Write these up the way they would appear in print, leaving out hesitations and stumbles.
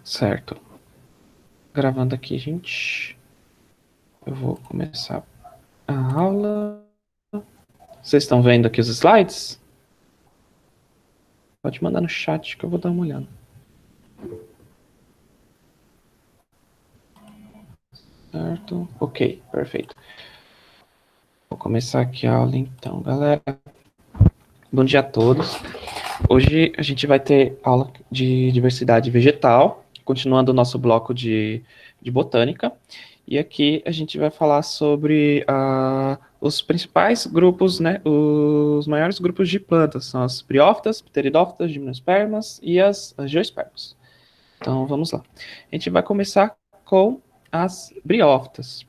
Certo. Gravando aqui, gente. Eu vou começar a aula. Vocês estão vendo aqui os slides? Pode mandar no chat que eu vou dar uma olhada. Certo. Ok, perfeito. Vou começar aqui a aula então, galera. Bom dia a todos. Hoje a gente vai ter aula de diversidade vegetal, continuando o nosso bloco de botânica. E aqui a gente vai falar sobre os principais grupos, né? Os maiores grupos de plantas são as briófitas, pteridófitas, gimnospermas e as angiospermas. Então vamos lá. A gente vai começar com as briófitas.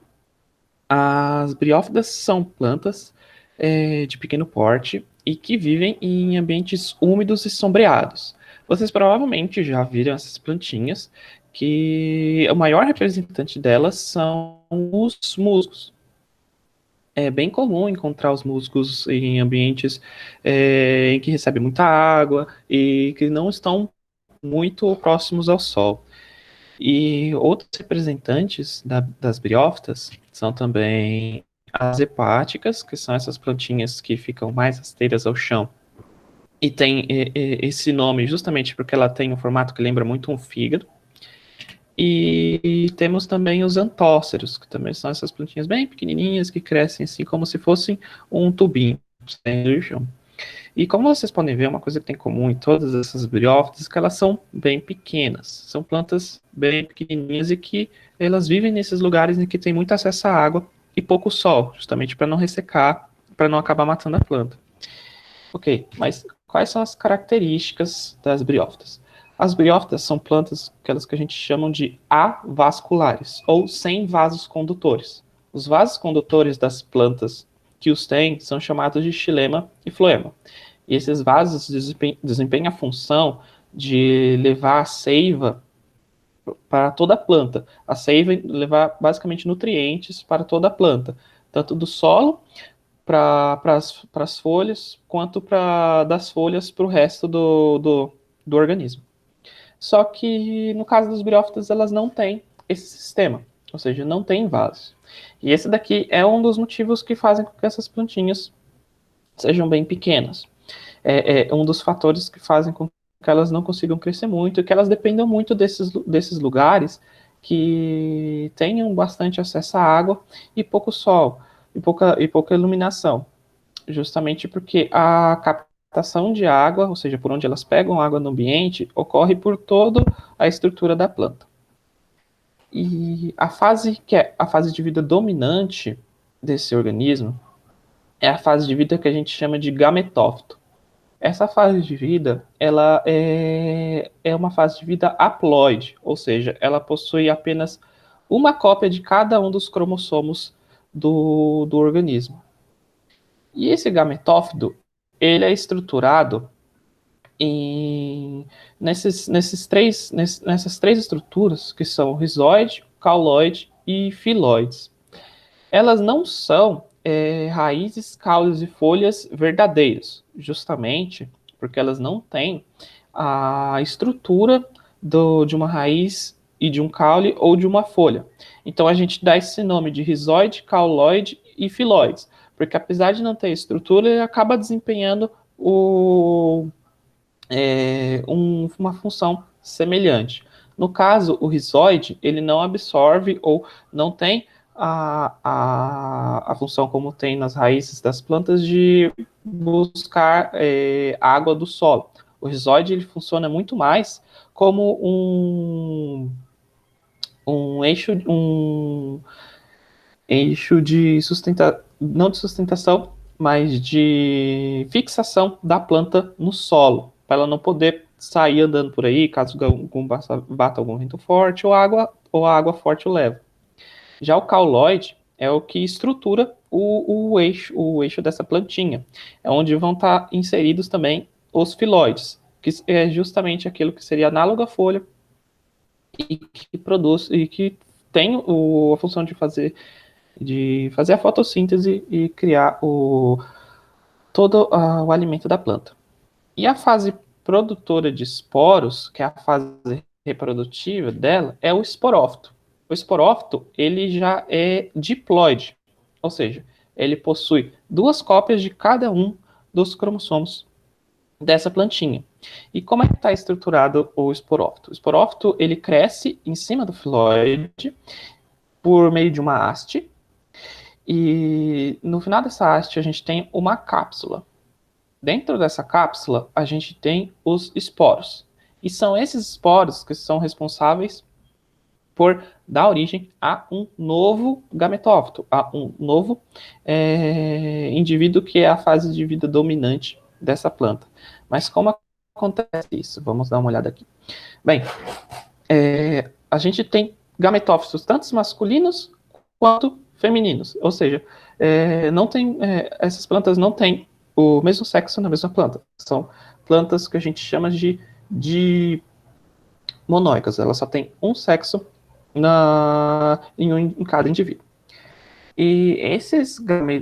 As briófitas são plantas de pequeno porte e que vivem em ambientes úmidos e sombreados. Vocês provavelmente já viram essas plantinhas, que o maior representante delas são os musgos. É bem comum encontrar os musgos em ambientes em que recebem muita água e que não estão muito próximos ao sol. E outros representantes das briófitas são também as hepáticas, que são essas plantinhas que ficam mais rasteiras ao chão. E tem esse nome justamente porque ela tem um formato que lembra muito um fígado. E temos também os antóceros, que também são essas plantinhas bem pequenininhas que crescem assim como se fossem um tubinho do chão. E como vocês podem ver, uma coisa que tem em comum em todas essas briófitas é que elas são bem pequenas. São plantas bem pequenininhas e que elas vivem nesses lugares em que tem muito acesso à água e pouco sol, justamente para não ressecar, para não acabar matando a planta. Ok, mas quais são as características das briófitas? As briófitas são plantas, aquelas que a gente chama de avasculares, ou sem vasos condutores. Os vasos condutores das plantas que os têm são chamados de xilema e floema. E esses vasos desempenham a função de levar a seiva para toda a planta. A seiva levar basicamente nutrientes para toda a planta, tanto do solo para as folhas, quanto das folhas para o resto do organismo. Só que no caso das briófitas, elas não têm esse sistema, ou seja, não tem vasos. E esse daqui é um dos motivos que fazem com que essas plantinhas sejam bem pequenas. É um dos fatores que fazem com que elas não consigam crescer muito e que elas dependam muito desses lugares que tenham bastante acesso à água e pouco sol e pouca iluminação, justamente porque a captação de água, ou seja, por onde elas pegam água no ambiente, ocorre por toda a estrutura da planta. E a fase que é a fase de vida dominante desse organismo é a fase de vida que a gente chama de gametófito. Essa fase de vida, ela é uma fase de vida haploide, ou seja, ela possui apenas uma cópia de cada um dos cromossomos do organismo. E esse gametófito, ele é estruturado nessas três estruturas, que são rizoide, cauloide e filoides. Elas não são raízes, caules e folhas verdadeiras, justamente porque elas não têm a estrutura de uma raiz e de um caule ou de uma folha. Então a gente dá esse nome de rizoide, cauloide e filoides, porque apesar de não ter estrutura, ele acaba desempenhando uma função semelhante. No caso, o rizoide, ele não absorve ou não tem a função como tem nas raízes das plantas de buscar água do solo. O rizoide ele funciona muito mais como um eixo de não de sustentação, mas de fixação da planta no solo, para ela não poder sair andando por aí caso bata algum vento forte ou a água forte o leva. Já o cauloide é o que estrutura o eixo dessa plantinha. É onde vão estar inseridos também os filoides, que é justamente aquilo que seria análogo à folha e que produz e que tem a função de fazer a fotossíntese e criar todo o alimento da planta. E a fase produtora de esporos, que é a fase reprodutiva dela é o esporófito. O esporófito, ele já é diploide, ou seja, ele possui 2 cópias de cada um dos cromossomos dessa plantinha. E como é que está estruturado o esporófito? O esporófito, ele cresce em cima do filóide por meio de uma haste, e no final dessa haste a gente tem uma cápsula. Dentro dessa cápsula a gente tem os esporos. E são esses esporos que são responsáveis por dar origem a um novo gametófito, a um novo indivíduo que é a fase de vida dominante dessa planta. Mas como acontece isso? Vamos dar uma olhada aqui. Bem, a gente tem gametófitos tanto masculinos quanto femininos, ou seja, essas plantas não têm o mesmo sexo na mesma planta. São plantas que a gente chama de monóicas, elas só têm um sexo em cada indivíduo. E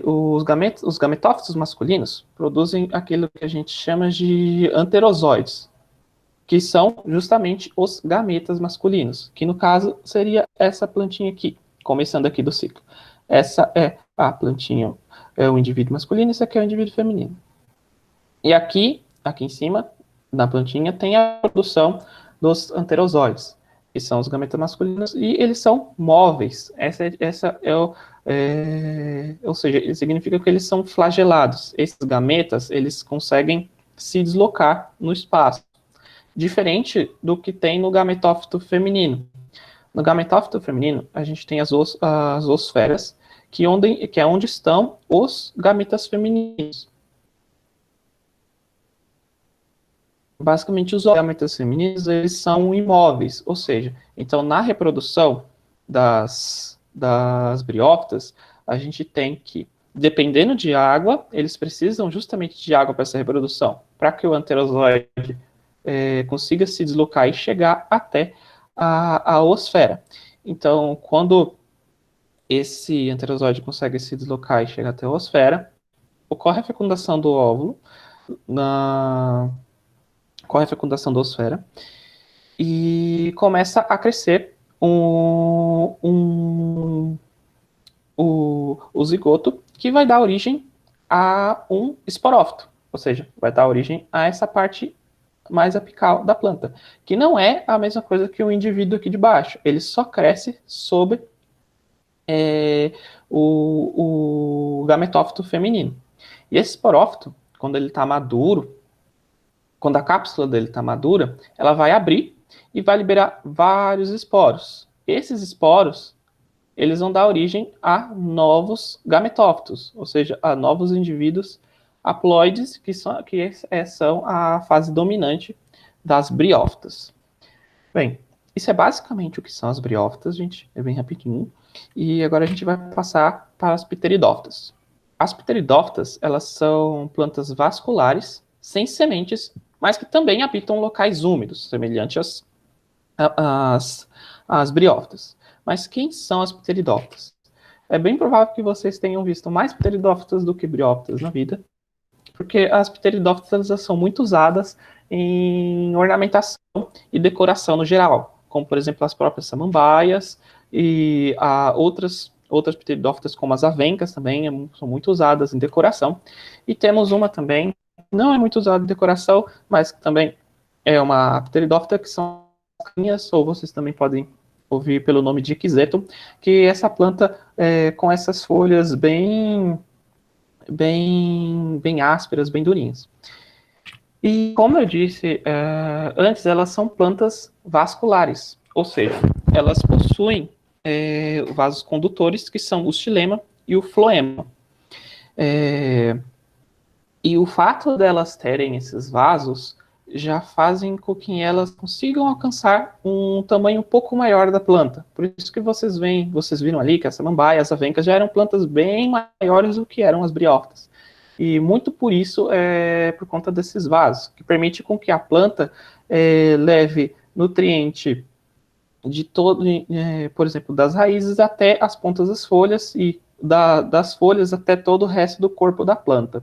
os gametófitos masculinos produzem aquilo que a gente chama de anterozoides, que são justamente os gametas masculinos, que no caso seria essa plantinha aqui, começando aqui do ciclo. Essa é a plantinha, é o indivíduo masculino, esse aqui é o indivíduo feminino. E aqui em cima, na plantinha, tem a produção dos anterozoides, que são os gametas masculinos, e eles são móveis. Ou seja, isso significa que eles são flagelados. Esses gametas, eles conseguem se deslocar no espaço, diferente do que tem no gametófito feminino. No gametófito feminino, a gente tem as oosferas, que é onde estão os gametas femininos. Basicamente, os gametas femininos, eles são imóveis, ou seja, então na reprodução das briófitas, a gente tem que, dependendo de água, eles precisam justamente de água para essa reprodução, para que o anterozoide consiga se deslocar e chegar até a oosfera. Então, quando esse anterozoide consegue se deslocar e chegar até a oosfera, ocorre a fecundação do óvulo, ocorre a fecundação da oosfera, e começa a crescer o zigoto, que vai dar origem a um esporófito, ou seja, vai dar origem a essa parte mais apical da planta, que não é a mesma coisa que o indivíduo aqui de baixo, ele só cresce sob o gametófito feminino. E esse esporófito, quando ele está maduro, quando a cápsula dele está madura, ela vai abrir e vai liberar vários esporos. Esses esporos, eles vão dar origem a novos gametófitos, ou seja, a novos indivíduos haploides, que são a fase dominante das briófitas. Bem, isso é basicamente o que são as briófitas, gente, é bem rapidinho. E agora a gente vai passar para as pteridófitas. As pteridófitas, elas são plantas vasculares, sem sementes, mas que também habitam locais úmidos, semelhantes às briófitas. Mas quem são as pteridófitas? É bem provável que vocês tenham visto mais pteridófitas do que briófitas na vida, porque as pteridófitas são muito usadas em ornamentação e decoração no geral, como, por exemplo, as próprias samambaias e outras pteridófitas, como as avencas, também são muito usadas em decoração. E temos uma também, não é muito usada em decoração, mas também é uma pteridófita, que são as caninhas, ou vocês também podem ouvir pelo nome de Quisetum, que essa planta com essas folhas bem ásperas, bem durinhas. E como eu disse antes, elas são plantas vasculares, ou seja, elas possuem vasos condutores, que são o xilema e o floema. E o fato delas terem esses vasos já fazem com que elas consigam alcançar um tamanho um pouco maior da planta. Por isso que vocês viram ali que a samambaia, as avencas já eram plantas bem maiores do que eram as briófitas. E muito por isso por conta desses vasos, que permite com que a planta leve nutriente de todo, por exemplo, das raízes até as pontas das folhas e das folhas até todo o resto do corpo da planta.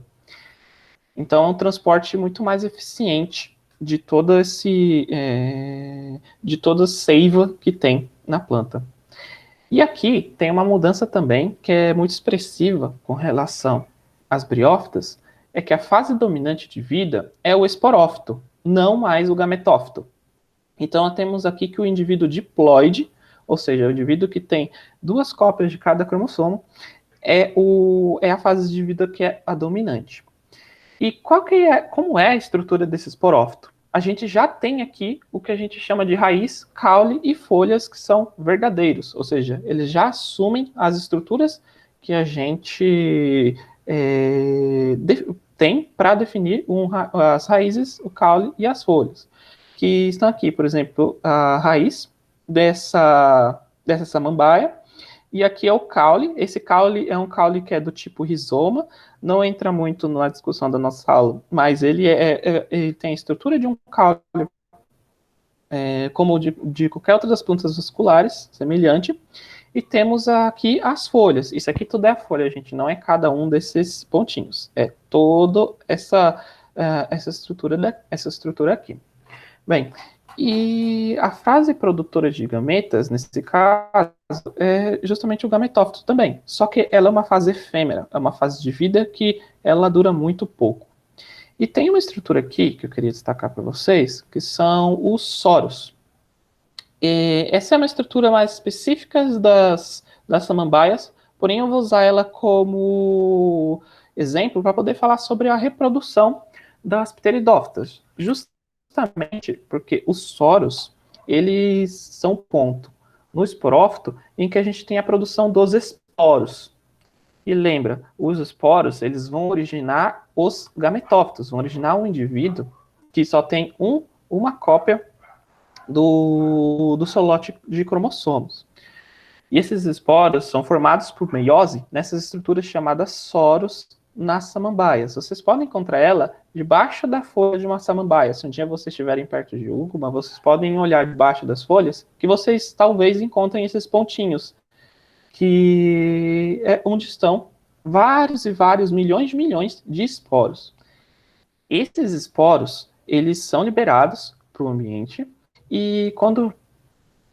Então é um transporte muito mais eficiente de todo esse de toda a seiva que tem na planta. E aqui tem uma mudança também que é muito expressiva com relação às briófitas, é que a fase dominante de vida é o esporófito, não mais o gametófito. Então, nós temos aqui que o indivíduo diploide, ou seja, o indivíduo que tem duas cópias de cada cromossomo, é a fase de vida que é a dominante. E como é a estrutura desse esporófito? A gente já tem aqui o que a gente chama de raiz, caule e folhas que são verdadeiros, ou seja, eles já assumem as estruturas que a gente tem para definir as raízes, o caule e as folhas, que estão aqui, por exemplo, a raiz dessa samambaia, e aqui é o caule. Esse caule é um caule que é do tipo rizoma, não entra muito na discussão da nossa aula, mas ele tem a estrutura de um caule, como de qualquer outra das plantas vasculares, semelhante. E temos aqui as folhas. Isso aqui tudo é folha, gente, não é cada um desses pontinhos. É toda essa estrutura aqui. Bem, e a fase produtora de gametas, nesse caso, é justamente o gametófito também. Só que ela é uma fase efêmera, é uma fase de vida que ela dura muito pouco. E tem uma estrutura aqui que eu queria destacar para vocês, que são os soros. E essa é uma estrutura mais específica das samambaias, porém eu vou usar ela como exemplo para poder falar sobre a reprodução das pteridófitas. Justamente porque os soros, eles são o ponto no esporófito em que a gente tem a produção dos esporos. E lembra, os esporos, eles vão originar os gametófitos, vão originar um indivíduo que só tem uma cópia do seu lote de cromossomos. E esses esporos são formados por meiose nessas estruturas chamadas soros nas samambaias. Vocês podem encontrar ela debaixo da folha de uma samambaia. Se um dia vocês estiverem perto de uma, vocês podem olhar debaixo das folhas, que vocês talvez encontrem esses pontinhos, que é onde estão vários e vários milhões de esporos. Esses esporos, eles são liberados para o ambiente, e quando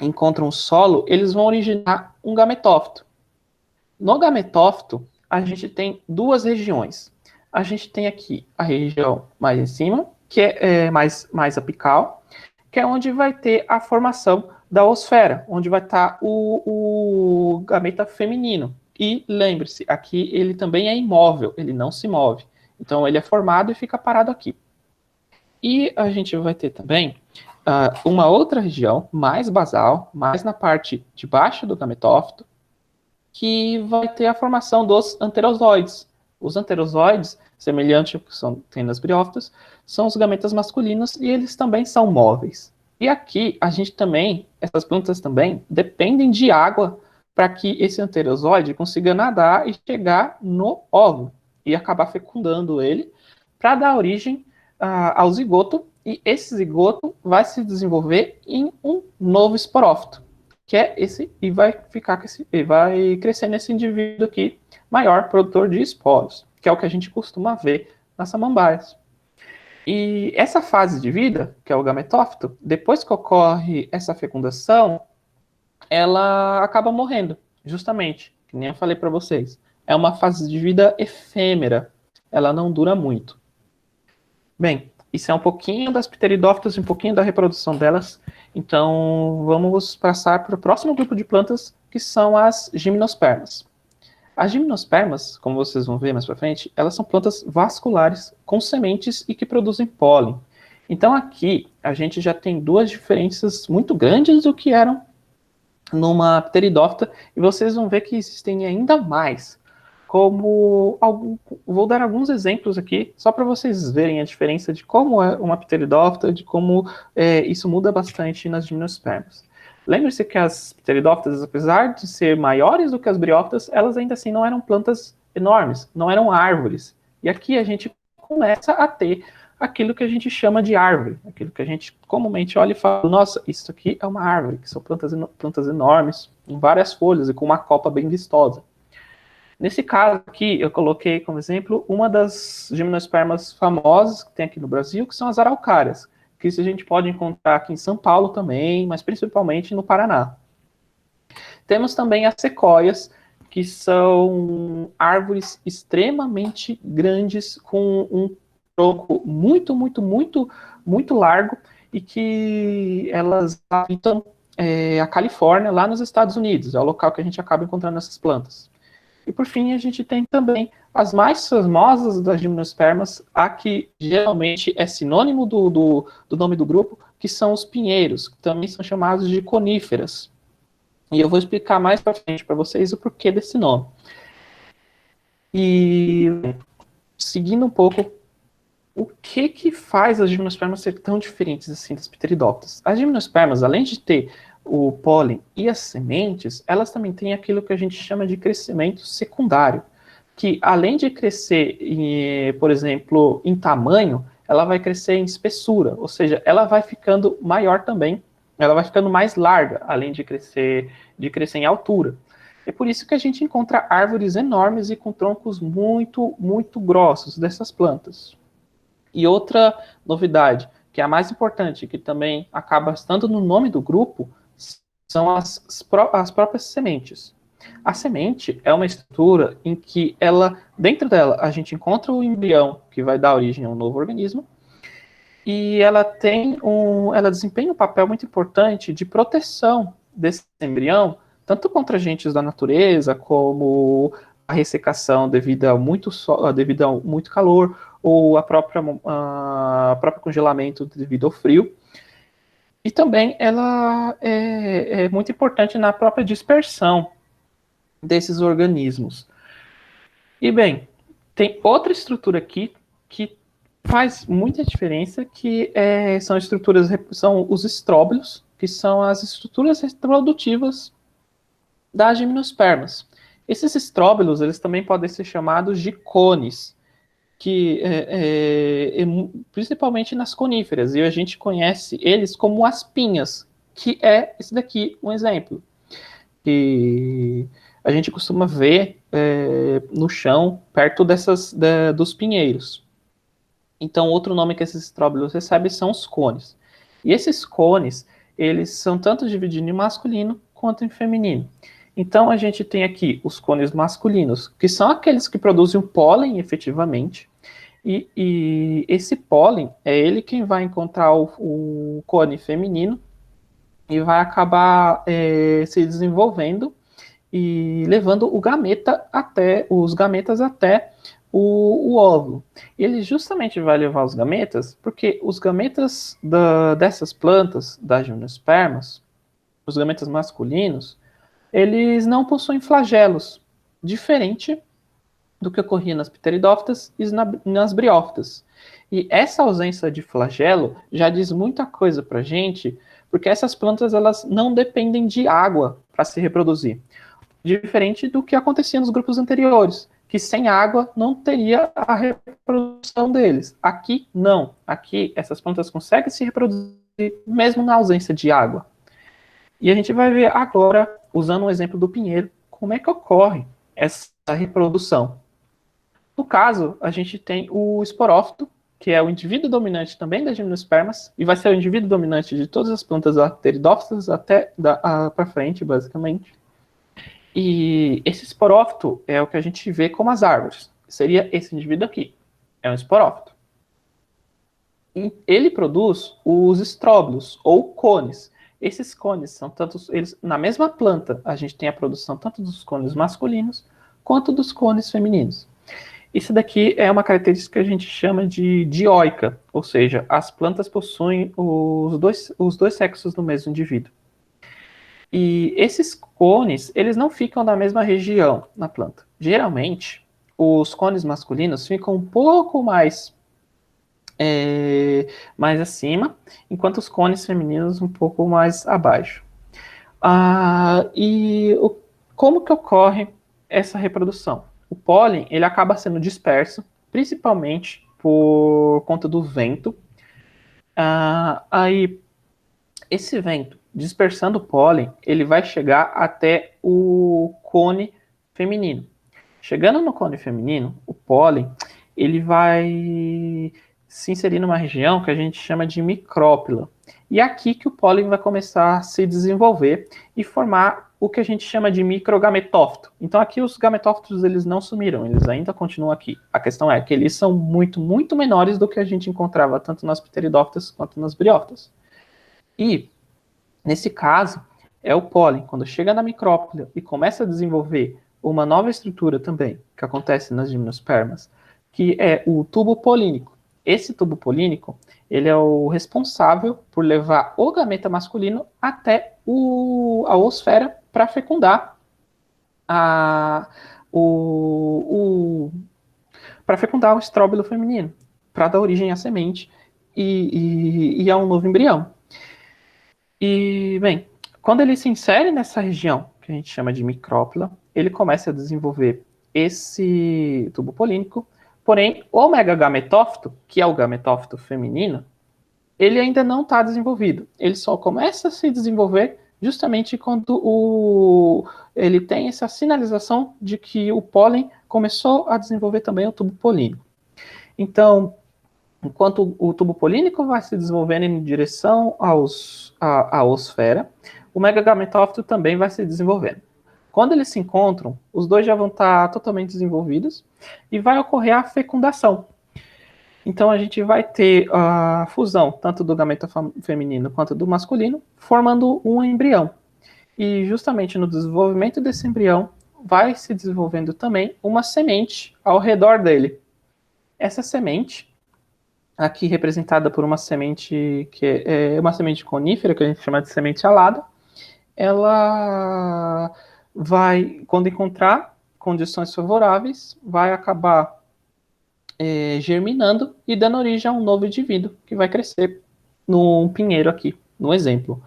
encontram o solo, eles vão originar um gametófito. No gametófito, a gente tem duas regiões. A gente tem aqui a região mais em cima, que é mais apical, que é onde vai ter a formação da osfera, onde vai estar o gameta feminino. E lembre-se, aqui ele também é imóvel, ele não se move. Então ele é formado e fica parado aqui. E a gente vai ter também uma outra região mais basal, mais na parte de baixo do gametófito, que vai ter a formação dos anterozoides. Os anterozoides, semelhante ao que tem nas briófitas, são os gametas masculinos e eles também são móveis. E aqui a gente também, essas plantas também, dependem de água para que esse anterozoide consiga nadar e chegar no óvulo e acabar fecundando ele para dar origem ao zigoto, e esse zigoto vai se desenvolver em um novo esporófito, que é esse, e vai crescer nesse indivíduo aqui, maior produtor de esporos, que é o que a gente costuma ver nas samambaias. E essa fase de vida, que é o gametófito, depois que ocorre essa fecundação, ela acaba morrendo, justamente, que nem eu falei para vocês. É uma fase de vida efêmera, ela não dura muito. Bem, isso é um pouquinho das pteridófitas, um pouquinho da reprodução delas. Então, vamos passar para o próximo grupo de plantas, que são as gimnospermas. As gimnospermas, como vocês vão ver mais para frente, elas são plantas vasculares com sementes e que produzem pólen. Então, aqui a gente já tem duas diferenças muito grandes do que eram numa pteridófita, e vocês vão ver que existem ainda mais. Vou dar alguns exemplos aqui, só para vocês verem a diferença de como é uma pteridófita, de como isso muda bastante nas gimnospermas. Lembre-se que as pteridófitas, apesar de ser maiores do que as briófitas, elas ainda assim não eram plantas enormes, não eram árvores. E aqui a gente começa a ter aquilo que a gente chama de árvore, aquilo que a gente comumente olha e fala, nossa, isso aqui é uma árvore, que são plantas enormes, com várias folhas e com uma copa bem vistosa. Nesse caso aqui, eu coloquei como exemplo uma das gimnospermas famosas que tem aqui no Brasil, que são as araucárias, que isso a gente pode encontrar aqui em São Paulo também, mas principalmente no Paraná. Temos também as sequoias, que são árvores extremamente grandes, com um tronco muito largo, e que elas habitam a Califórnia, lá nos Estados Unidos. É o local que a gente acaba encontrando essas plantas. E por fim, a gente tem também as mais famosas das gimnospermas, a que geralmente é sinônimo do nome do grupo, que são os pinheiros, que também são chamados de coníferas. E eu vou explicar mais para frente para vocês o porquê desse nome. E seguindo um pouco, o que faz as gimnospermas ser tão diferentes assim das pteridófitas? As gimnospermas, além de ter o pólen e as sementes, elas também têm aquilo que a gente chama de crescimento secundário, que além de crescer, por exemplo, em tamanho, ela vai crescer em espessura, ou seja, ela vai ficando maior também, ela vai ficando mais larga, além de crescer em altura. É por isso que a gente encontra árvores enormes e com troncos muito grossos dessas plantas. E outra novidade, que é a mais importante, que também acaba estando no nome do grupo, são as próprias sementes. A semente é uma estrutura em que dentro dela, a gente encontra o embrião que vai dar origem a um novo organismo, e ela desempenha um papel muito importante de proteção desse embrião, tanto contra agentes da natureza, como a ressecação devido a muito calor, ou a próprio congelamento devido ao frio. E também ela é muito importante na própria dispersão desses organismos. E bem, tem outra estrutura aqui que faz muita diferença, que são os estróbilos, que são as estruturas reprodutivas das gimnospermas. Esses estróbilos, eles também podem ser chamados de cones, que principalmente nas coníferas, e a gente conhece eles como as pinhas, que é esse daqui um exemplo, que a gente costuma ver no chão, perto dos pinheiros. Então, outro nome que esses estróbilos recebem são os cones. E esses cones, eles são tanto divididos em masculino quanto em feminino. Então, a gente tem aqui os cones masculinos, que são aqueles que produzem o pólen efetivamente, e esse pólen é ele quem vai encontrar o cone feminino e vai acabar se desenvolvendo e levando os gametas até o óvulo. Ele justamente vai levar os gametas porque os gametas dessas plantas, das gimnospermas, os gametas masculinos, eles não possuem flagelos, diferente do que ocorria nas pteridófitas e nas briófitas. E essa ausência de flagelo já diz muita coisa para a gente, porque essas plantas elas não dependem de água para se reproduzir, diferente do que acontecia nos grupos anteriores, que sem água não teria a reprodução deles. Aqui, não. Aqui, essas plantas conseguem se reproduzir mesmo na ausência de água. E a gente vai ver agora, usando o exemplo do pinheiro, como é que ocorre essa reprodução. No caso, a gente tem o esporófito, que é o indivíduo dominante também das gimnospermas, e vai ser o indivíduo dominante de todas as plantas pteridófitas até para frente, basicamente. E esse esporófito é o que a gente vê como as árvores. Seria esse indivíduo aqui. É um esporófito. E ele produz os estróbilos, ou cones. Esses cones são na mesma planta, a gente tem a produção tanto dos cones masculinos quanto dos cones femininos. Isso daqui é uma característica que a gente chama de dioica, ou seja, as plantas possuem os dois sexos do mesmo indivíduo. E esses cones, eles não ficam na mesma região na planta. Geralmente, os cones masculinos ficam um pouco mais acima, enquanto os cones femininos um pouco mais abaixo. Como que ocorre essa reprodução? O pólen ele acaba sendo disperso, principalmente por conta do vento. Aí, esse vento, dispersando o pólen, ele vai chegar até o cone feminino. Chegando no cone feminino, o pólen ele vai se inserir numa região que a gente chama de micrópila. E é aqui que o pólen vai começar a se desenvolver e formar o que a gente chama de microgametófito. Então aqui os gametófitos eles não sumiram, eles ainda continuam aqui. A questão é que eles são muito, muito menores do que a gente encontrava tanto nas pteridófitas quanto nas briófitas. E, nesse caso, é o pólen, quando chega na micrópila e começa a desenvolver uma nova estrutura também, que acontece nas gimnospermas, que é o tubo polínico. Esse tubo polínico, ele é o responsável por levar o gameta masculino até a oosfera para fecundar para fecundar o estróbilo feminino, para dar origem à semente e a um novo embrião. E, bem, quando ele se insere nessa região, que a gente chama de micrópila, ele começa a desenvolver esse tubo polínico, porém, o megagametófito, que é o gametófito feminino, ele ainda não está desenvolvido. Ele só começa a se desenvolver justamente quando ele tem essa sinalização de que o pólen começou a desenvolver também o tubo polínico. Então, enquanto o tubo polínico vai se desenvolvendo em direção à oosfera, o megagametófito também vai se desenvolvendo. Quando eles se encontram, os dois já vão estar totalmente desenvolvidos e vai ocorrer a fecundação. Então a gente vai ter a fusão tanto do gameta feminino quanto do masculino, formando um embrião. E justamente no desenvolvimento desse embrião, vai se desenvolvendo também uma semente ao redor dele. Essa semente, aqui representada por uma semente que é uma semente conífera, que a gente chama de semente alada, ela vai, quando encontrar condições favoráveis, vai acabar germinando e dando origem a um novo indivíduo que vai crescer num pinheiro aqui, no exemplo.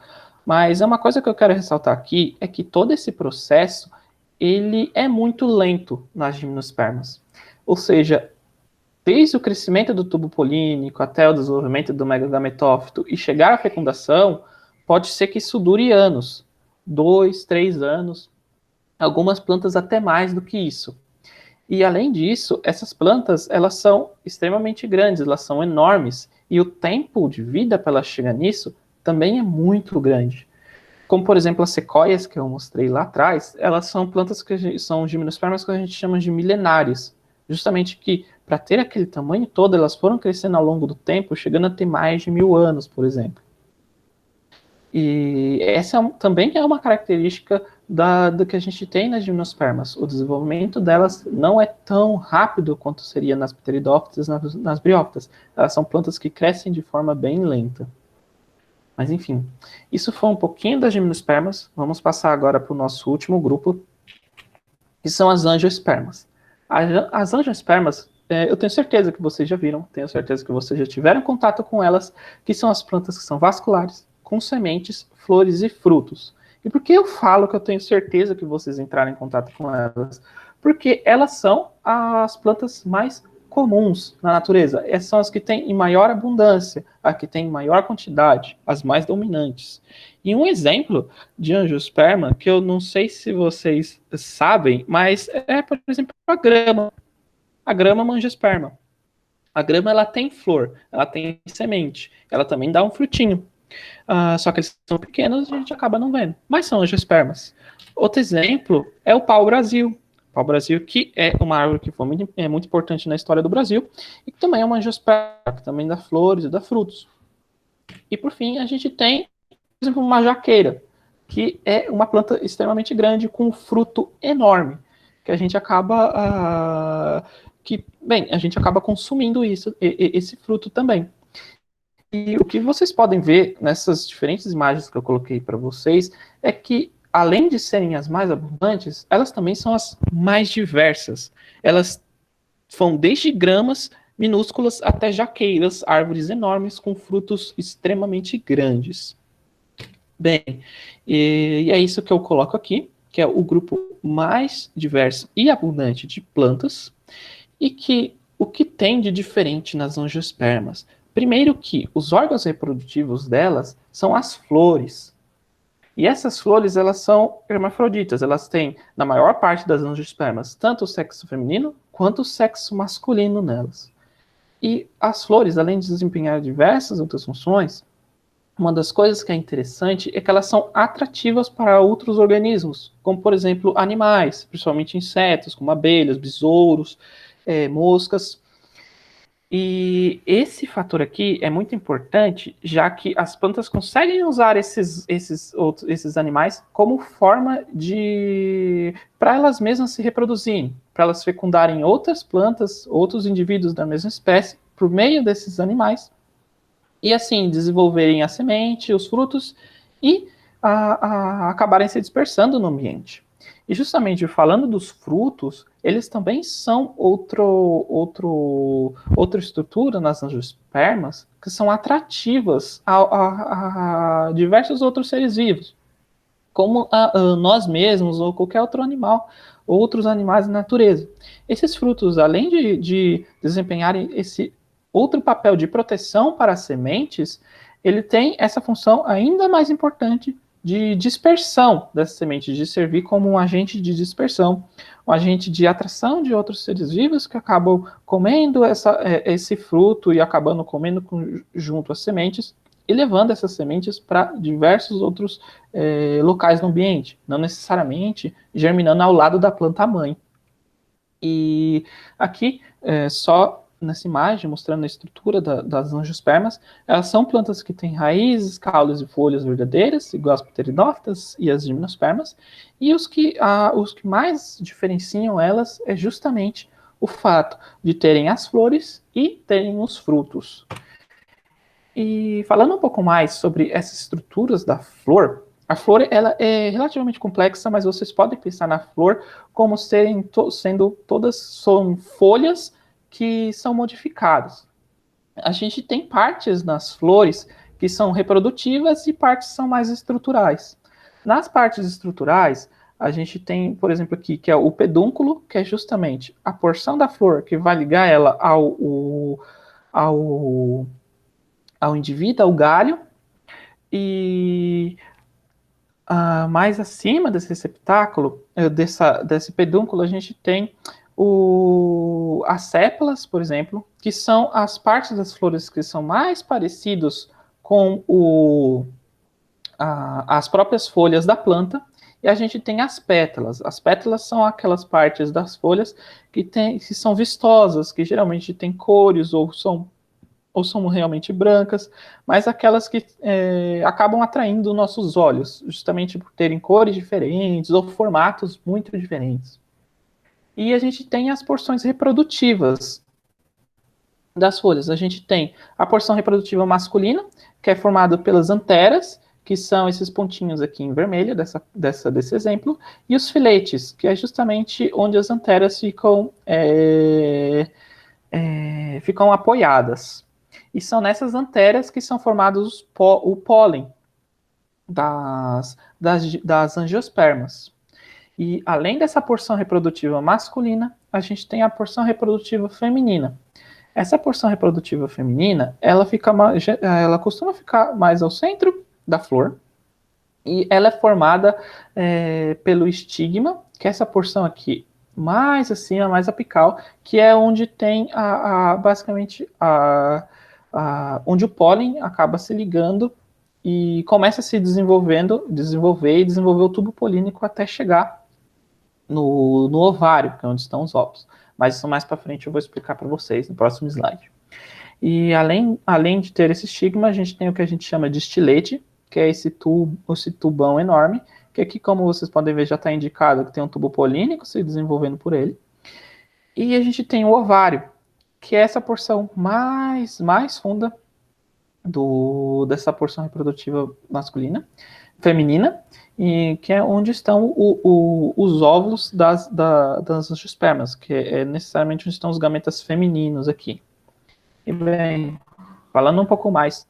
Mas é uma coisa que eu quero ressaltar aqui é que todo esse processo ele é muito lento nas gimnospermas. Ou seja, desde o crescimento do tubo polínico até o desenvolvimento do megagametófito e chegar à fecundação, pode ser que isso dure anos, 2, 3 anos, algumas plantas até mais do que isso. E além disso, essas plantas elas são extremamente grandes, elas são enormes, e o tempo de vida para ela chegar nisso também é muito grande. Como, por exemplo, as sequoias que eu mostrei lá atrás, elas são plantas que são gimnospermas que a gente chama de milenárias. Justamente que, para ter aquele tamanho todo, elas foram crescendo ao longo do tempo, chegando a ter mais de 1000 anos, por exemplo. E essa também é uma característica do que a gente tem nas gimnospermas. O desenvolvimento delas não é tão rápido quanto seria nas pteridófitas, nas briófitas. Elas são plantas que crescem de forma bem lenta. Mas enfim, isso foi um pouquinho das gimnospermas. Vamos passar agora para o nosso último grupo, que são as angiospermas. As angiospermas, eu tenho certeza que vocês já viram, tenho certeza que vocês já tiveram contato com elas, que são as plantas que são vasculares, com sementes, flores e frutos. E por que eu falo que eu tenho certeza que vocês entraram em contato com elas? Porque elas são as plantas mais comuns na natureza. Essas são as que têm em maior abundância, as que têm em maior quantidade, as mais dominantes. E um exemplo de angiosperma, que eu não sei se vocês sabem, mas é, por exemplo, a grama. A grama é uma angiosperma. A grama ela tem flor, ela tem semente, ela também dá um frutinho. Só que eles são pequenos e a gente acaba não vendo. Mas são angiospermas. Outro exemplo é o pau-brasil. Pau-brasil, que é uma árvore que foi muito importante na história do Brasil e que também é uma angiosperma, que também dá flores e dá frutos. E por fim, a gente tem, por exemplo, uma jaqueira, que é uma planta extremamente grande com um fruto enorme, que a gente acaba a gente acaba consumindo esse fruto também. E o que vocês podem ver nessas diferentes imagens que eu coloquei para vocês é que, além de serem as mais abundantes, elas também são as mais diversas. Elas vão desde gramas minúsculas até jaqueiras, árvores enormes com frutos extremamente grandes. Bem, e é isso que eu coloco aqui, que é o grupo mais diverso e abundante de plantas, e que o que tem de diferente nas angiospermas? Primeiro que os órgãos reprodutivos delas são as flores. E essas flores, elas são hermafroditas. Elas têm, na maior parte das angiospermas, tanto o sexo feminino quanto o sexo masculino nelas. E as flores, além de desempenhar diversas outras funções, uma das coisas que é interessante é que elas são atrativas para outros organismos, como, por exemplo, animais, principalmente insetos, como abelhas, besouros, moscas. E esse fator aqui é muito importante, já que as plantas conseguem usar esses animais como forma de para elas mesmas se reproduzirem, para elas fecundarem outras plantas, outros indivíduos da mesma espécie, por meio desses animais, e assim desenvolverem a semente, os frutos e acabarem se dispersando no ambiente. E justamente falando dos frutos, eles também são outra estrutura nas angiospermas que são atrativas a diversos outros seres vivos, como nós mesmos ou qualquer outro animal, outros animais da natureza. Esses frutos, além de desempenharem esse outro papel de proteção para as sementes, ele tem essa função ainda mais importante de dispersão dessas sementes, de servir como um agente de dispersão, um agente de atração de outros seres vivos que acabam comendo esse fruto e acabando comendo junto às sementes e levando essas sementes para diversos outros locais no ambiente, não necessariamente germinando ao lado da planta mãe. E aqui, só nessa imagem, mostrando a estrutura das angiospermas, elas são plantas que têm raízes, caules e folhas verdadeiras, igual as pteridófitas e as gimnospermas, e os que mais diferenciam elas é justamente o fato de terem as flores e terem os frutos. E falando um pouco mais sobre essas estruturas da flor, a flor ela é relativamente complexa, mas vocês podem pensar na flor como sendo todas são folhas que são modificadas. A gente tem partes nas flores que são reprodutivas e partes são mais estruturais. Nas partes estruturais, a gente tem, por exemplo, aqui, que é o pedúnculo, que é justamente a porção da flor que vai ligar ela ao indivíduo, ao galho, e mais acima desse receptáculo, desse pedúnculo, a gente tem as sépalas, por exemplo, que são as partes das flores que são mais parecidos com as próprias folhas da planta, e a gente tem as pétalas. As pétalas são aquelas partes das folhas que são vistosas, que geralmente têm cores ou são realmente brancas, mas aquelas que acabam atraindo nossos olhos, justamente por terem cores diferentes ou formatos muito diferentes. E a gente tem as porções reprodutivas das folhas. A gente tem a porção reprodutiva masculina, que é formada pelas anteras, que são esses pontinhos aqui em vermelho, desse exemplo, e os filetes, que é justamente onde as anteras ficam apoiadas. E são nessas anteras que são formados o pólen das angiospermas. E além dessa porção reprodutiva masculina, a gente tem a porção reprodutiva feminina. Essa porção reprodutiva feminina, ela costuma ficar mais ao centro da flor, e ela é formada pelo estigma, que é essa porção aqui mais acima, mais apical, que é onde tem basicamente onde o pólen acaba se ligando e começa a se desenvolver o tubo polínico até chegar no ovário, que é onde estão os óvulos. Mas isso mais para frente eu vou explicar para vocês no próximo slide. E além de ter esse estigma, a gente tem o que a gente chama de estilete, que é esse tubão enorme, que aqui, como vocês podem ver, já está indicado que tem um tubo polínico se desenvolvendo por ele. E a gente tem o ovário, que é essa porção mais funda dessa porção reprodutiva feminina, e que é onde estão os óvulos das angiospermas, que é necessariamente onde estão os gametas femininos aqui. E bem, falando um pouco mais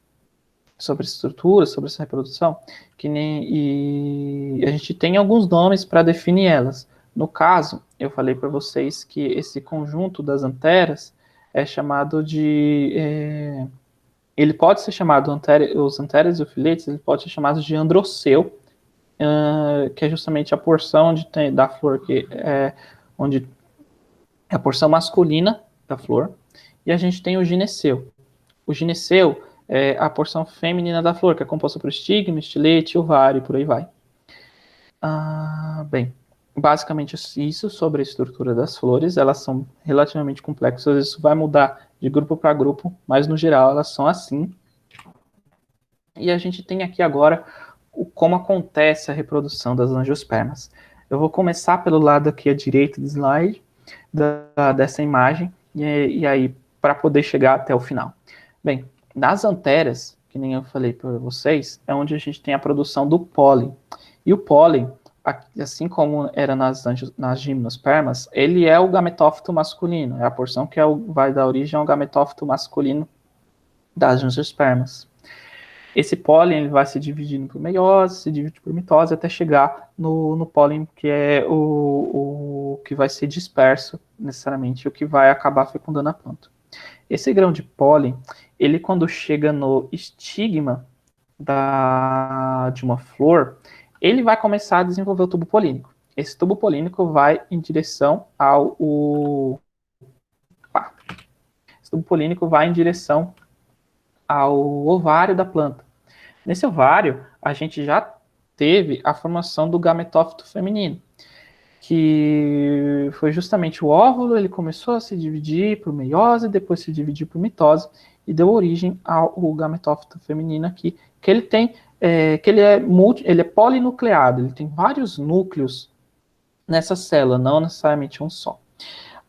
sobre estrutura, sobre essa reprodução, e a gente tem alguns nomes para definir elas. No caso, eu falei para vocês que esse conjunto das anteras é chamado ele pode ser chamado, os anteras e os filetes, ele pode ser chamado de androceu, que é justamente a porção da flor, onde é a porção masculina da flor, e a gente tem o gineceu. O gineceu é a porção feminina da flor, que é composta por estigma, estilete, ovário e por aí vai. Bem, basicamente isso sobre a estrutura das flores. Elas são relativamente complexas, isso vai mudar de grupo para grupo, mas no geral elas são assim. E a gente tem aqui agora como acontece a reprodução das angiospermas. Eu vou começar pelo lado aqui à direita do slide, dessa imagem, e aí para poder chegar até o final. Bem, nas anteras, que nem eu falei para vocês, é onde a gente tem a produção do pólen. E o pólen, assim como era nas gimnospermas, ele é o gametófito masculino, é a porção que vai dar origem ao gametófito masculino das angiospermas. Esse pólen ele vai se dividindo por meiose, se divide por mitose, até chegar no pólen, que é o que vai ser disperso, necessariamente, o que vai acabar fecundando a planta. Esse grão de pólen, ele quando chega no estigma de uma flor, ele vai começar a desenvolver o tubo polínico. Esse tubo polínico vai em direção esse tubo polínico vai em direção ao ovário da planta. Nesse ovário, a gente já teve a formação do gametófito feminino, que foi justamente o óvulo, ele começou a se dividir por meiose, depois se dividir por mitose, e deu origem ao gametófito feminino aqui, que ele tem, ele é polinucleado, ele tem vários núcleos nessa célula, não necessariamente um só.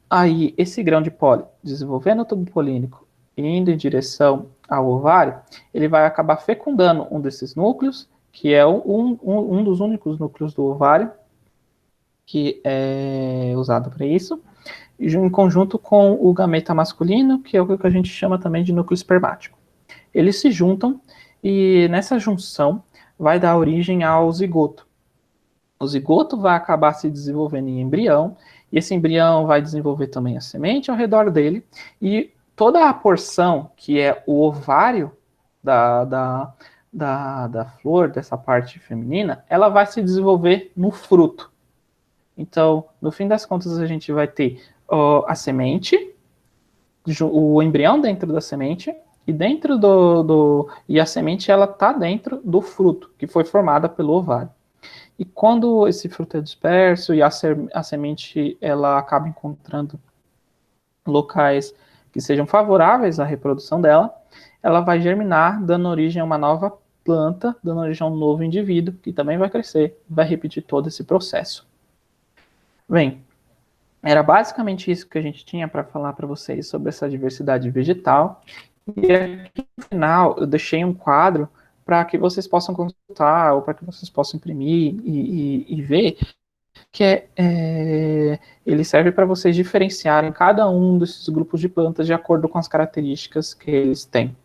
Aí, esse grão de pólen, desenvolvendo o tubo polínico, indo em direção ao ovário, ele vai acabar fecundando um desses núcleos, que é um dos únicos núcleos do ovário, que é usado para isso, em conjunto com o gameta masculino, que é o que a gente chama também de núcleo espermático. Eles se juntam e nessa junção vai dar origem ao zigoto. O zigoto vai acabar se desenvolvendo em embrião, e esse embrião vai desenvolver também a semente ao redor dele, e toda a porção que é o ovário da flor, dessa parte feminina, ela vai se desenvolver no fruto. Então, no fim das contas, a gente vai ter a semente, o embrião dentro da semente, e dentro e a semente ela está dentro do fruto, que foi formada pelo ovário. E quando esse fruto é disperso e a semente ela acaba encontrando locais que sejam favoráveis à reprodução dela, ela vai germinar, dando origem a uma nova planta, dando origem a um novo indivíduo, que também vai crescer, vai repetir todo esse processo. Bem, era basicamente isso que a gente tinha para falar para vocês sobre essa diversidade vegetal. E aqui no final eu deixei um quadro para que vocês possam consultar ou para que vocês possam imprimir e ver, que ele serve para vocês diferenciarem cada um desses grupos de plantas de acordo com as características que eles têm.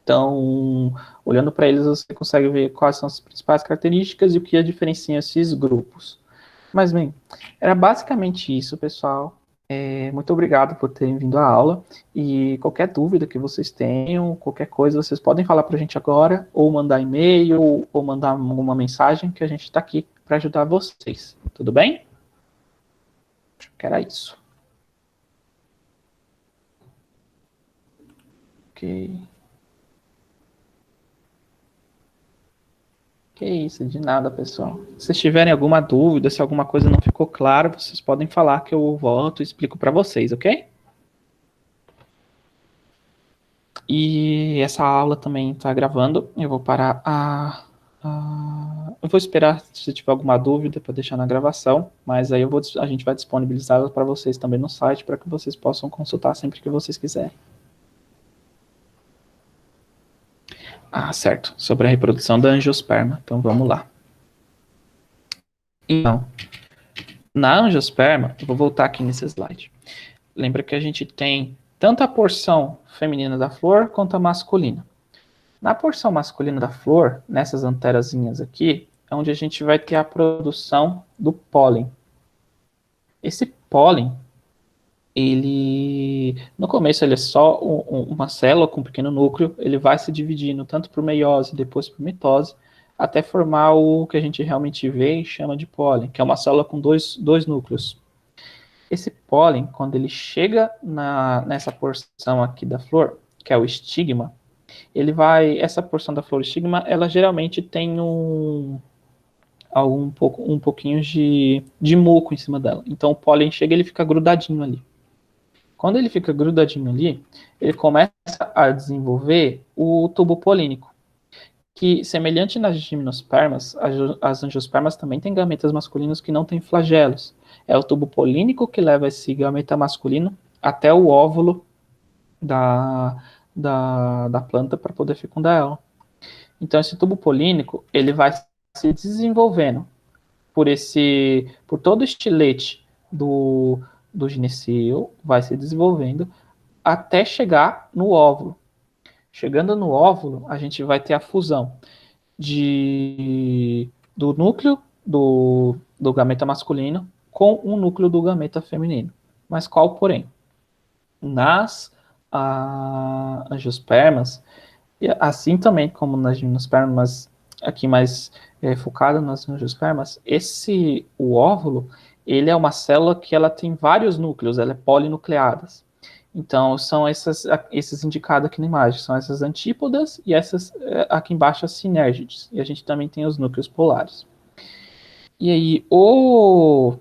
Então, olhando para eles, você consegue ver quais são as principais características e o que a diferencia esses grupos. Mas, bem, era basicamente isso, pessoal. Muito obrigado por terem vindo à aula, e qualquer dúvida que vocês tenham, qualquer coisa, vocês podem falar para a gente agora, ou mandar e-mail, ou mandar alguma mensagem, que a gente está aqui para ajudar vocês. Tudo bem? Acho que era isso. Ok. Que isso, de nada, pessoal. Se vocês tiverem alguma dúvida, se alguma coisa não ficou clara, vocês podem falar que eu volto e explico para vocês, ok? E essa aula também está gravando. Eu vou parar eu vou esperar se tiver alguma dúvida para deixar na gravação, mas aí a gente vai disponibilizá-la para vocês também no site, para que vocês possam consultar sempre que vocês quiserem. Certo. Sobre a reprodução da angiosperma. Então, vamos lá. Então, na angiosperma, eu vou voltar aqui nesse slide. Lembra que a gente tem tanto a porção feminina da flor quanto a masculina. Na porção masculina da flor, nessas anterazinhas aqui, é onde a gente vai ter a produção do pólen. Esse pólen, no começo ele é só uma célula com um pequeno núcleo, ele vai se dividindo tanto por meiose, depois por mitose, até formar o que a gente realmente vê e chama de pólen, que é uma célula com dois núcleos. Esse pólen, quando ele chega nessa porção aqui da flor, que é o estigma, essa porção da flor estigma, ela geralmente tem um pouquinho de muco em cima dela. Então o pólen chega e ele fica grudadinho ali. Quando ele fica grudadinho ali, ele começa a desenvolver o tubo polínico, que, semelhante nas gimnospermas, as angiospermas também têm gametas masculinos que não têm flagelos. É o tubo polínico que leva esse gameta masculino até o óvulo da planta para poder fecundar ela. Então, esse tubo polínico, ele vai se desenvolvendo por todo o estilete do gineceu, vai se desenvolvendo até chegar no óvulo. Chegando no óvulo, a gente vai ter a fusão do núcleo do gameta masculino com o núcleo do gameta feminino. Mas qual, porém? Nas angiospermas, assim também como nas gimnospermas, mas aqui mais focado nas angiospermas, o óvulo, ele é uma célula que ela tem vários núcleos, ela é polinucleada. Então, são esses indicados aqui na imagem, são essas antípodas e essas aqui embaixo as sinérgides. E a gente também tem os núcleos polares. E aí, o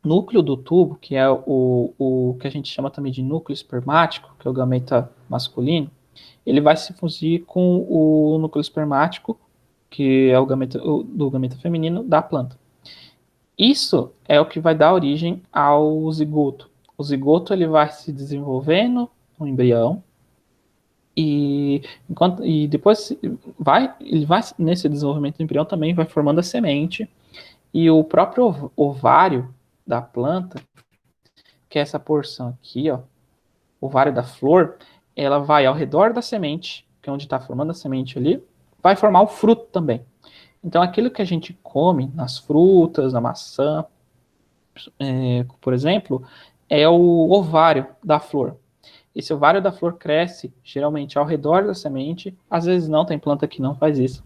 núcleo do tubo, que é o que a gente chama também de núcleo espermático, que é o gameta masculino, ele vai se fundir com o núcleo espermático, que é do gameta feminino da planta. Isso é o que vai dar origem ao zigoto. O zigoto ele vai se desenvolvendo no embrião e depois ele vai nesse desenvolvimento do embrião também vai formando a semente e o próprio ovário da planta, que é essa porção aqui, ó, ovário da flor, ela vai ao redor da semente, que é onde está formando a semente ali, vai formar o fruto também. Então, aquilo que a gente come nas frutas, na maçã, por exemplo, é o ovário da flor. Esse ovário da flor cresce geralmente ao redor da semente, às vezes não, tem planta que não faz isso,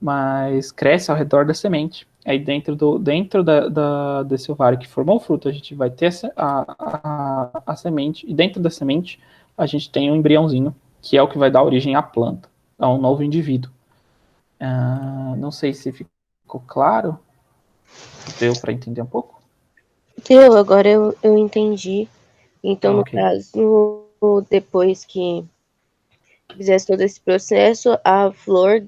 mas cresce ao redor da semente. Aí dentro desse ovário que formou o fruto, a gente vai ter a semente, e dentro da semente a gente tem um embriãozinho, que é o que vai dar origem à planta, a um novo indivíduo. Não sei se ficou claro, deu para entender um pouco? Deu, agora eu entendi. Então, no Ok. caso, depois que fizesse todo esse processo, a flor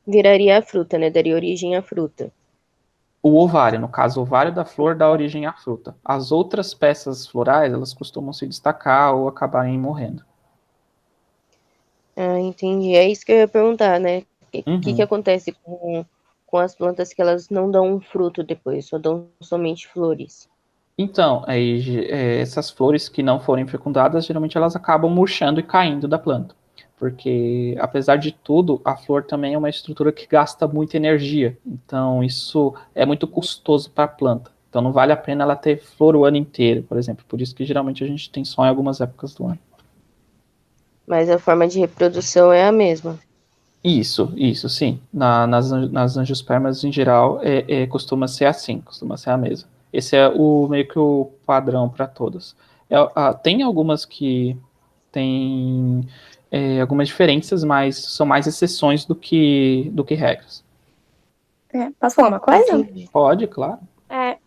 viraria a fruta, né? Daria origem à fruta. O ovário, no caso, o ovário da flor dá origem à fruta. As outras peças florais, elas costumam se destacar ou acabarem morrendo. Ah, entendi. É isso que eu ia perguntar, né? O que Uhum. acontece com as plantas que elas não dão um fruto depois, só dão somente flores? Então, essas flores que não forem fecundadas, geralmente elas acabam murchando e caindo da planta. Porque, apesar de tudo, a flor também é uma estrutura que gasta muita energia. Então, isso é muito custoso para a planta. Então, não vale a pena ela ter flor o ano inteiro, por exemplo. Por isso que geralmente a gente tem só em algumas épocas do ano. Mas a forma de reprodução é a mesma. Isso, sim. Nas angiospermas, em geral, costuma ser assim, costuma ser a mesma. Esse é o meio que o padrão para todas. Tem algumas que têm algumas diferenças, mas são mais exceções do que regras. Posso falar uma coisa? Entendi. Pode, claro.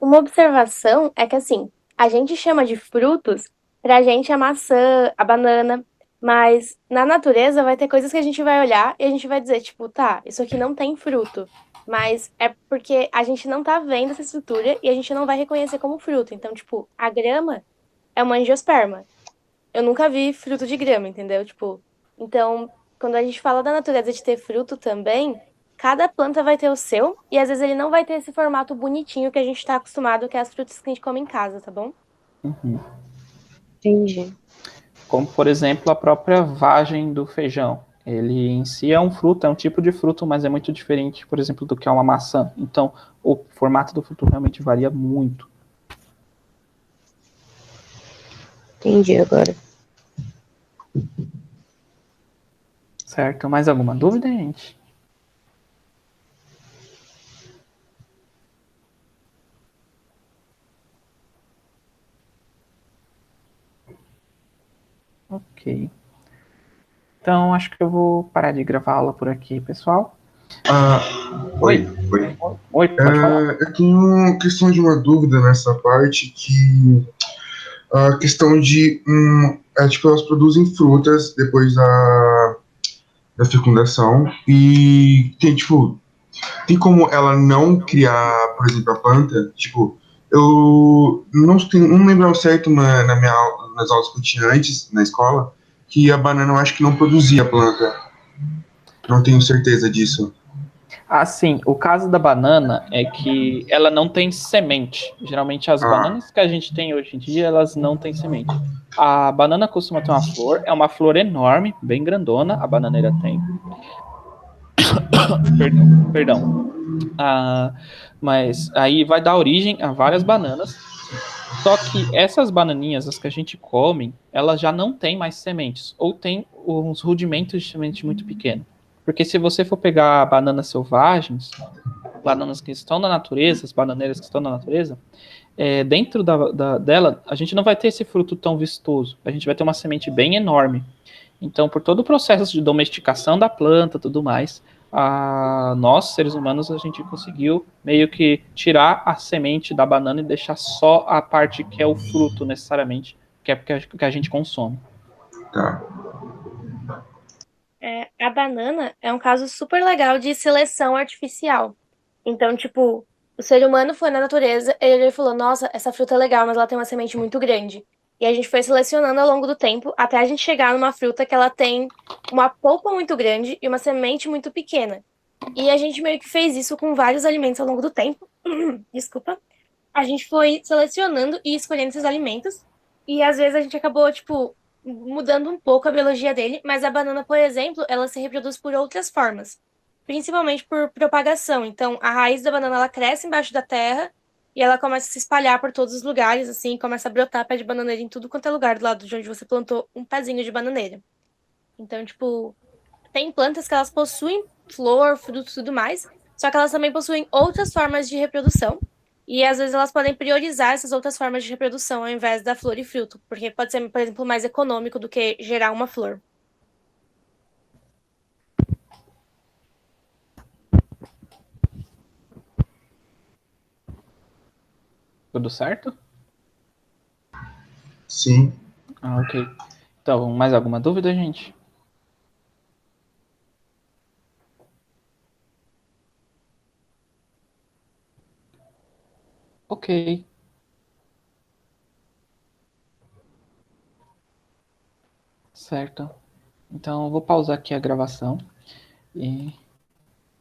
Uma observação é que, assim, a gente chama de frutos pra gente a maçã, a banana, mas na natureza vai ter coisas que a gente vai olhar e a gente vai dizer, tipo, tá, isso aqui não tem fruto. Mas é porque a gente não tá vendo essa estrutura e a gente não vai reconhecer como fruto. Então, tipo, a grama é uma angiosperma. Eu nunca vi fruto de grama, entendeu? Tipo, então, quando a gente fala da natureza de ter fruto também, cada planta vai ter o seu, e às vezes ele não vai ter esse formato bonitinho que a gente tá acostumado, que é as frutas que a gente come em casa, tá bom? Uhum. Entendi. Como, por exemplo, a própria vagem do feijão. Ele em si é um fruto, é um tipo de fruto, mas é muito diferente, por exemplo, do que é uma maçã. Então, o formato do fruto realmente varia muito. Entendi agora. Certo? Mais alguma dúvida, gente? Ok. Então, acho que eu vou parar de gravar a aula por aqui, pessoal. Oi. Oi, pode falar. Eu tenho questão de uma dúvida nessa parte que a questão de tipo, elas produzem frutas depois da fecundação e tem como ela não criar, por exemplo, a planta? Tipo, eu não lembro ao certo nas aulas que eu tinha antes na escola que a banana eu acho que não produzia planta. Não tenho certeza disso. Sim, o caso da banana é que ela não tem semente. Geralmente as bananas que a gente tem hoje em dia, elas não têm semente. A banana costuma ter uma flor, é uma flor enorme, bem grandona, a bananeira tem. Perdão. Mas aí vai dar origem a várias bananas. Só que essas bananinhas, as que a gente come, elas já não têm mais sementes, ou tem uns rudimentos de semente muito pequeno. Porque se você for pegar bananas selvagens, bananas que estão na natureza, as bananeiras que estão na natureza, dentro dela, a gente não vai ter esse fruto tão vistoso. A gente vai ter uma semente bem enorme. Então, por todo o processo de domesticação da planta, tudo mais, nós, seres humanos, a gente conseguiu meio que tirar a semente da banana e deixar só a parte que é o fruto, necessariamente, que é que a gente consome. Tá. A banana é um caso super legal de seleção artificial. Então, tipo, o ser humano foi na natureza, ele falou, nossa, essa fruta é legal, mas ela tem uma semente muito grande. E a gente foi selecionando ao longo do tempo até a gente chegar numa fruta que ela tem uma polpa muito grande e uma semente muito pequena. E a gente meio que fez isso com vários alimentos ao longo do tempo. Desculpa. A gente foi selecionando e escolhendo esses alimentos. E às vezes a gente acabou, tipo, mudando um pouco a biologia dele. Mas a banana, por exemplo, ela se reproduz por outras formas. Principalmente por propagação. Então, a raiz da banana, ela cresce embaixo da terra. E ela começa a se espalhar por todos os lugares, assim. Começa a brotar pé de bananeira em tudo quanto é lugar do lado de onde você plantou um pezinho de bananeira. Então, tipo, tem plantas que elas possuem flor, fruto e tudo mais, só que elas também possuem outras formas de reprodução. E às vezes elas podem priorizar essas outras formas de reprodução ao invés da flor e fruto, porque pode ser, por exemplo, mais econômico do que gerar uma flor. Tudo certo? Sim. Ok. Então, mais alguma dúvida, gente? Ok. Certo. Então, eu vou pausar aqui a gravação. E,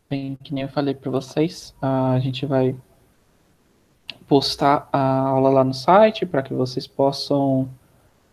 bem, que nem eu falei para vocês, a gente vai postar a aula lá no site para que vocês possam